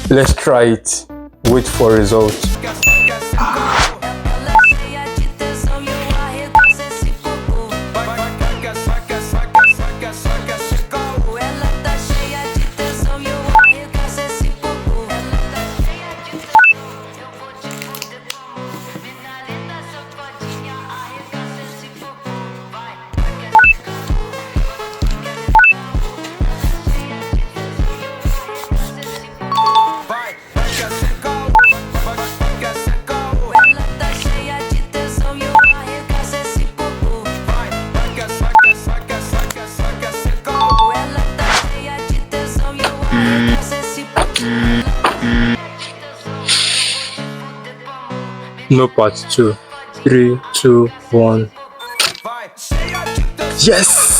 Let's try it. Wait for results. No part 2. 3, 2, 1. Yes!